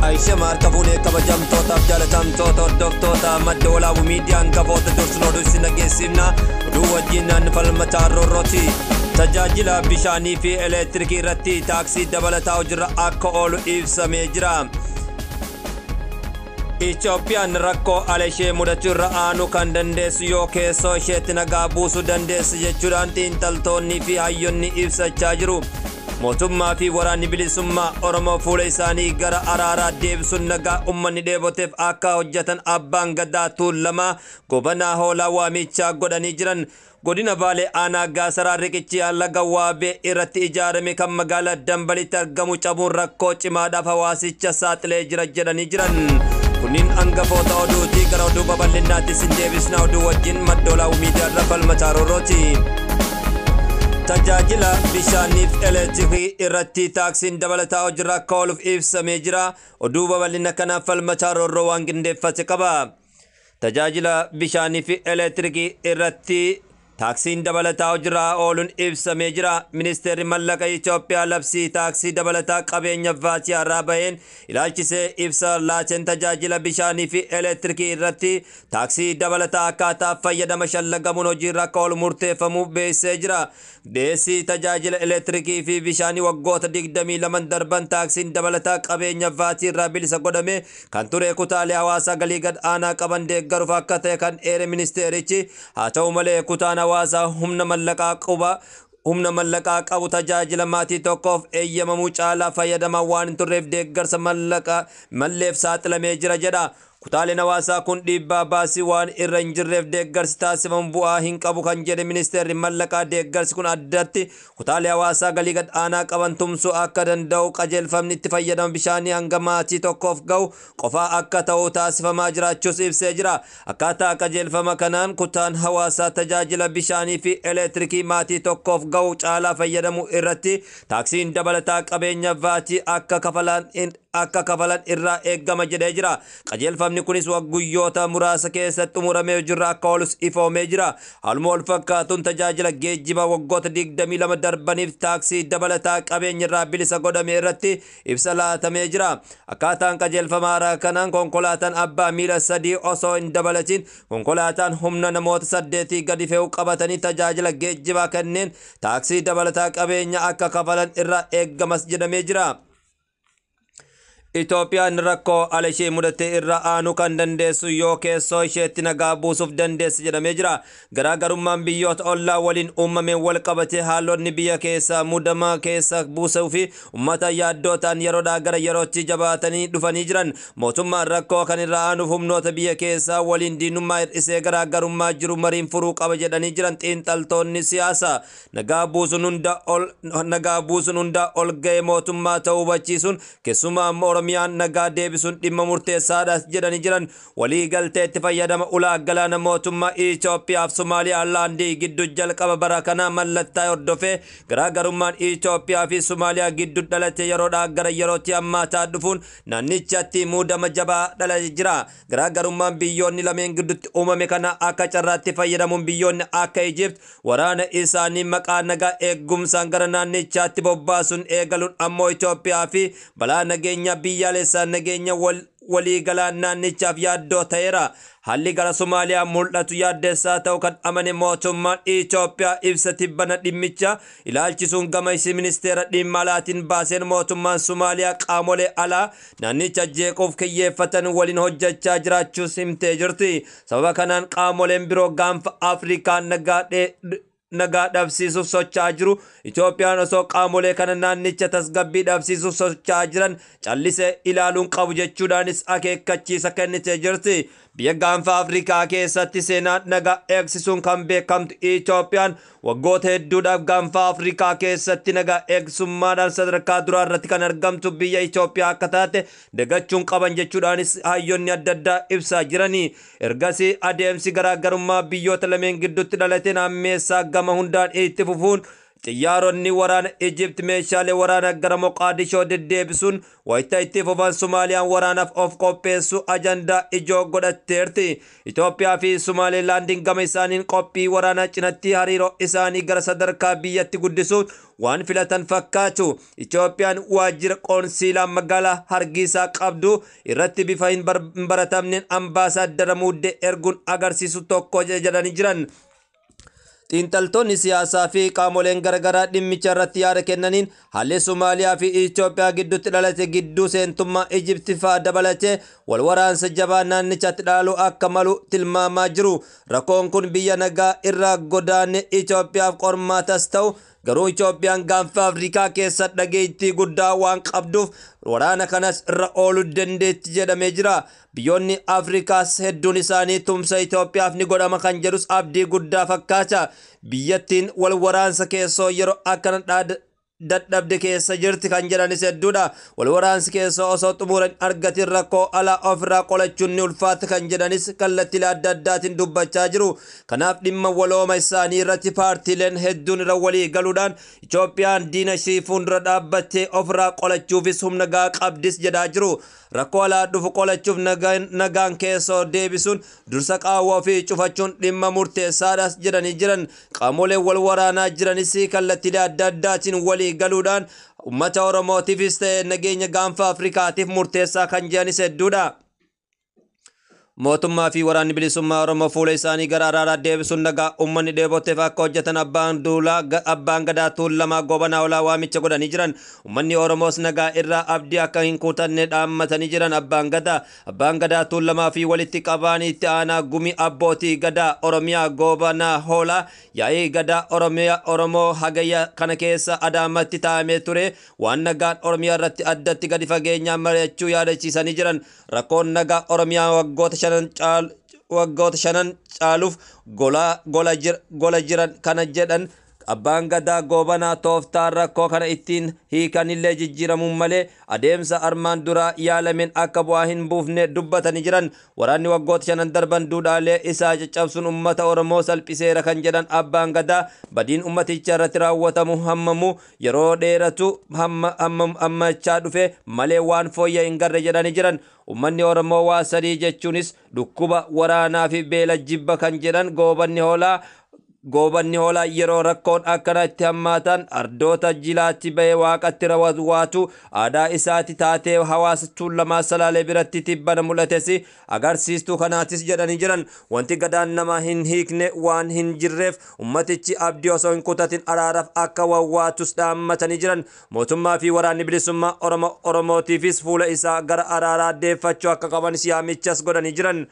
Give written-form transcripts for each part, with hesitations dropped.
Aisha marka bune kabajam tota jalatam tota doktota madola umidyan kavota dursno dusina gesimna duwajinan falmataro roti tajajila bishani fi electric ratti taxi dabalata ujra akka olu ibsame jira Ethiopian rakko aleshe mudaturra aanu kan dandeessu yoo keessoo isheetti nagaa buusu dandeessu jechuudhaan xiinxaltoonni fi hayyonni ibsachaa jiru mootummaa fi waraanni bilisummaa Oromoo fuula isaanii gara araaraa deebisuun nagaa uummanni dheeboteef akka hojjetan abbaan gadaa tuulamaa gobanaa hoolaa waamichaa godhanii jiran godina Baalee aanaa Gaasaraa riqichi laga waabee irratti ijaarame kan magaalaa Dambalitti argamu cabuun rakkoo cimaadhaaf hawaasicha saaxilee jira jedhanii jiran kunin angafoota oduutii gara oduu babal'inaatti sin deebisna oduu wajjin maddoolaa miidiyaa irra falmataarorooti tajajila bishaaniif electric irratti taaksiin dabalataa hojirra akka ooluuf ibsamee jira oduu babal'ina kanaaf falmataaroroo waan qindeeffate qaba tajajila bishaaniif electric irratti taaksiin dabalataa hojirra ooluun ibsamee jira ministeerri mallaqa Itoophiyaa labsii taaksii dabalataa qabeenya vaatii irraa baheen ilaalchisee ibsa laacheen tajajila bishaanii fi electric irratti taaksii dabalataa akkaataa fayyadama shallagamuun hojiirra akka oolu murteeffamuu beeksisee jira deessii tajajila electric fi bishaanii waggoota 22 darban taaksiin dabalataa qabeenya vaatii irraa bilisa godhame kan ture kutaalee hawaasaa galii gad aanaa qaban deeggaruuf akka ta'e kan eere ministeerichi haa ta'u malee kutaan hawaasaa humna mallaqaa qabu tajajila maatii tokkoof eeyyamamuu caalaa fayyadamaa waan hin turreef deeggarsa malleef saaxilamee jira jedha kutaaleen hawaasaa kun dhiibbaa baasii waan irra hin jirreef deeggarsi taasifamu bu'aa hin qabu kan jedhe ministeerri mallaqaa deeggarsi kun addatti kutaalee hawaasaa galii gad aanaa qaban tumsuu akka danda'u qajeelfamni itti fayyadama bishaanii hanga maatii tokkoof ga'u qofaa akka ta'u taasifamaa jiraachuus ibsee jira akkaataa qajeelfama kanaan kutaan hawaasaa tajaajila bishaanii fi electrikii maatii tokkoof ga'u caalaa fayyadamu irratti taaksiin dabalataa qabeenya vaatii akka kafalan irraa eeggama jedhee jira qajeelfamni kunis guyyoota muraasa keessatti xumuramee jirra akka oolus ifoomee jira haaluma wal fakkaatuun tajaajila geejjiba waggoota 22 darbaniif taaksii dabalataa qabeenya irraa bilisa godhame irratti ibsa laatamee jira akkaataan qajeelfama haaraa kanaan konkolaataan abbaa miila 3 osoo hin dabalatiin konkolaataan humna namoota 8 gadi fe'uu qabatanii tajaajila geejjibaa kanneen taaksii dabalataa qabeenya akka kafalan irraa eeggamas jedhamee jira Itoophiyaan rakkoo aleshee mudate irra aanu kan dandeessu yoo keessoo isheetti nagaa buusuuf dandeessi jedhamee jira garaagarummaan biyyoota ollaa waliin uumameen wal qabatee haalonni biyya keessa mudama keessa buusuu fi uummata yaaddootaan yeroodhaa gara yerootti jabaatanii dhufanii jiran mootummaan rakkoo kan irra aanuuf humnoota biyya keessaa waliin diinummaa hir'isee garaagarummaa jiru mariin furuu qaba jedhanii jiran xiinxaltoonni siyaasa nagaa buusuun hunda ol ga'ee mootummaa ta'uu hubachiisuun keessumaa Oromiyaan nagaa deebisuun dhimma murteessaadha jedhanii jiran walii galteetti fayyadama ulaa galaana mootummaa Itoophiyaaf Somaaliyaa laandii gidduu jalqaba bara kana mallattaa hordofee garaagarummaan Itoophiyaa fi Somaaliyaa gidduu dhalate yeroodhaa gara yerootti hammaataa dhufuun naannichatti muudama jabaa dhalatee jira garaagarummaan biyyoonni lameen gidduutti uumame kana akka carraatti fayyadamuun biyyoonni akka Ijipt waraana isaanii maqaa nagaa eegumsaan gara naannichaatti bobbaasuun eegaluun ammoo Itoophiyaa fi balaa nageenya biyyaalessaa nageenya walii galaan naannichaaf yaaddoo ta'eera haalli gara Somaaliyaa mul'atu yaaddeessaa ta'u kan amane mootummaan Itoophiyaa ibsa tibbana dhimmicha ilaalchisuun gama ministeera dhimma alaatiin baaseen mootummaan Somaaliyaa qaamolee alaa naannicha jeequuf kiyyeeffatan waliin hojjechaa jiraachuus himtee jirti sababa kanaan qaamoleen biroo gaanfa Afrikaa nagaa dhabsiisuuf socho'aa jiru Itoophiyaan osoo qaamolee kana naannicha tasgabbii dhabsiisuuf socho'aa jiran callisee ilaaluun qabu jechuudhaanis akeekkachiisa kennitee jirti biyya gaanfa Afrikaa keessatti seenaa nagaa eegsisuun kan beekamtu Itoophiyaan waggoota hedduudhaaf gaanfa Afrikaa keessatti nagaa eegsummaadhaan sadarkaa duraa irratti kan argamtu biyya Itoophiyaa akka taate dagachuun qaban jechuudhaanis hayyoonni adda addaa ibsaa jiranii ergasii adeemsi garaagarummaa biyyoota lameen gidduutti dhalateen ammeessaa gama hundaan itti fufuun xiyyaaronni waraana Egypt meeshaalee waraana gara Moqaadishoo deddeebisuun wayita itti fufan Somaaliyaan waraanaaf of qopheessu ajandaa ijoo godhatteerti. Itoophiyaa fi Somaalilaandiin gama isaaniin qophii waraanaa cinatti hariiroo isaanii gara sadarkaa biyyatti guddisuun waan filatan fakkaatu. Itoophiyaan waajjira qoonsiilaa magaalaa Hargeysaa qabdu irratti bifa hin baratamneen ambaasaadara muuddee erguun agarsiisu tokko jedhanii jiran. xiinxaltoonni siyaasaa fi qaamoleen garagaraa dhimmicha irratti yaada kennaniin haalli Somaaliyaa fi Itoophiyaa gidduutti dhalate gidduu seentummaa Egypt fa'aa dabalatee wal waraansa jabaa naannichatti dhaaluu akka malu tilmaamaa jiru. Rakkoon kun biyya nagaa irraa godaanee Itoophiyaaf qormaatas ta'u garuu Itoophiyaan gaanfa Afrikaa keessa dhageettii guddaa waan qabduuf waraana kanas irra ooluu dandeetti jedhamee jira. Biyyoonni Afrikaas hedduun isaanii tumsa Itoophiyaaf ni godhama kan jedhus abdii guddaa fakkaata. Biyyattiin wal waraansa keessoo yeroo akkana dadhabde keessa jirti kan jedhanis hedduudha. Wal waraansi keessoo osoo xumuran argatiin rakkoo alaa ofirraa qolachuun ni ulfaata kan jedhanis kallattiilee adda addaatiin dubbachaa jiru. Kanaaf dhimma walooma isaanii irratti paartiileen hedduun irra walii galuudhaan Itoophiyaan diina ishii fuuldura dhaabbattee ofirraa qolachuufis humna gahaa qabdis jedhaa jiru. Rakkoo alaa dhufu qolachuuf nagaan keessoo deebisuun dursa qaawwaa fi cufachuun dhimma murteessaadhas jedhanii jiran. Qaamoleen wal waraanaa jiranis kallattiilee adda addaatiin walii galuudhaan uummata Oromootiifis ta'e nageenya gaanfa Afrikaatiif murteessaa kan jedhanis hedduudha. mootummaa fi waraanni bilisummaa Oromoo fuula isaanii gara araaraa deebisuun nagaa uummanni dheebotteef akka hojjetan abbaan gadaa tuulamaa gobanaa olaa waamicha godhanii jiran. Uummanni Oromoos nagaa irraa abdii akka hin kutanne dhaammatanii jiran abbaan gadaa tuulamaa fi walitti qabaan itti aanaa gumii abbootii gadaa Oromiyaa gobanaa hoolaa yaa'ii gadaa Oromoo hagayya kana keessa Adaamatti taa'amee ture waan nagaan Oromiyaa irratti addatti gadi fageenyaan mari'achuu yaadachiisanii jiran. Rakkoon nagaa Oromiyaa waggoota shanan caaluuf gola jiran kana jedhan abbaan gadaa gobanaa tooftaan rakkoo kana ittiin hiikanillee jijjiiramuun malee adeemsa armaan duraa yaalameen akka bu'aa hin buufne dubbatanii jiran. Waraanni waggoota shanan darban duudhaalee isaa caccabsuun uummata Oromoo salphiseera kan jedhan abbaan gadaa badiin ummaticha irratti raawwatamu hammamu yeroo dheeratu hammachaa dhufe malee waan fooyya'e hin garre jedhanii jiran. Uummanni Oromoo waa sadii jechuunis dhukkuba waraanaa fi beela jibba kan jedhan goobanni hoolaa yeroo rakkoon akkana itti hammaatan ardoota jilaatti bahee waaqatti raawwatu aadaa isaati taatee hawaasa tuulamaa salaalee biratti tibbana mul'ates agarsiistuu kanaatis jedhanii jiran. Wanti gadaan nama hin hiikne waan hin jirreef ummatichi abdii osoo hin kutatin araaraaf akka wawwaatus dhaammatanii jiran. Mootummaa fi waraanni bilisummaa Oromootiifis fuula isaa gara araaraa deeffachuu akka qabanis yaamichas godhanii jiran.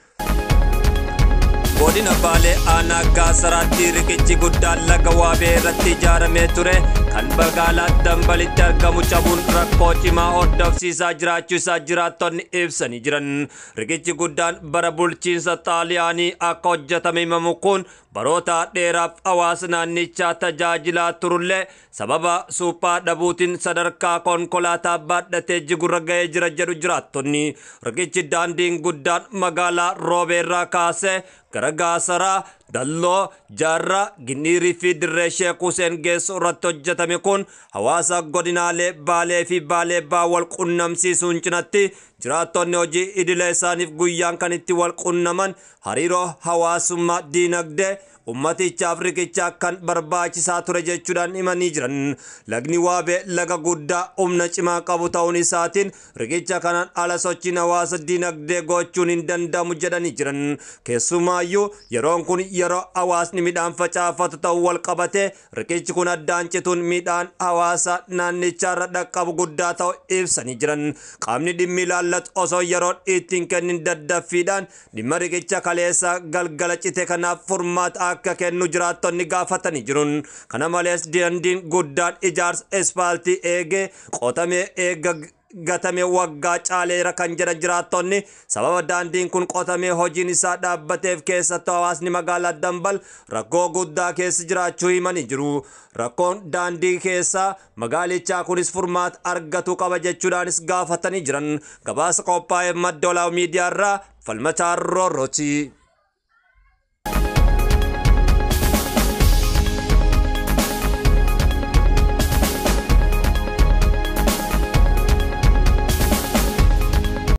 Godina Baalee aanaa Gaasaraatti riqichi guddaan laga waabee irratti ijaaramee ture kan magaalaa Dambalitti argamu cabuun rakkoo cimaa hordofsiisaa jiraachuu isaa jiraattonni ibsanii jiran. Riqichi guddaan bara bulchiinsa Xaaliyaanii akka hojjetame himamu kun baroota dheeraaf hawaasa naannichaa tajaajilaa turullee sababa suphaa dhabuutiin sadarkaa konkolaataa baadhatee jigurra ga'ee jira jedhu jiraattonni. Riqichi daandiin guddaan magaalaa Roobeerraa kaasee gara Gaasaraa, Dalloo, Jaarraa, Ginniirii fi Dirree Sheek Huseen geessu irratti hojjetame kun hawaasa godinaalee Baalee fi Baalee Baa wal qunnamsiisuun cinatti jiraattonni hojii idilee isaaniif guyyaan kan itti wal qunnaman hariiroo hawaasummaa diinagdee ummatichaaf riqicha kan barbaachisaa ture jechuudhaan himanii jiran. Lagni waabee laga guddaa humna cimaa qabu ta'uun isaatiin riqicha kanaan ala sochiin hawaasa diinagdee gochuun hin danda'amu jedhanii jiran. Keessumaayyuu yeroon kun yeroo hawaasni midhaan facaafatu ta'uu wal qabate riqichi kun addaan cituun midhaan hawaasa naannichaarra dhaqqabu guddaa ta'u ibsanii jiran. Qaamni dhimmi ilaallatu osoo yeroon ittiin kennin daddaffiidhaan dhimma riqicha kaleessa galgala cite kanaaf furmaata akka kennu jiraattonni gaafatanii jiran. Kana malees daandiin guddaan ijaarsa asfaaltii eegee qotamee gatame waggaa caaleera kan jedhan jiraattonni sababa daandiin kun qotamee hojiin isaa dhaabbateef keessattuu hawaasni magaalaa Dambal rakkoo guddaa keessa jiraachuu himanii jiru. Rakkoon daandii keessaa magaalichaa kunis furmaata argatu qaba jechuudhaanis gaafatanii jiran. Gabaasa qophaa'ee madda olaa miidiyaarraa Falmataa Roorrooti.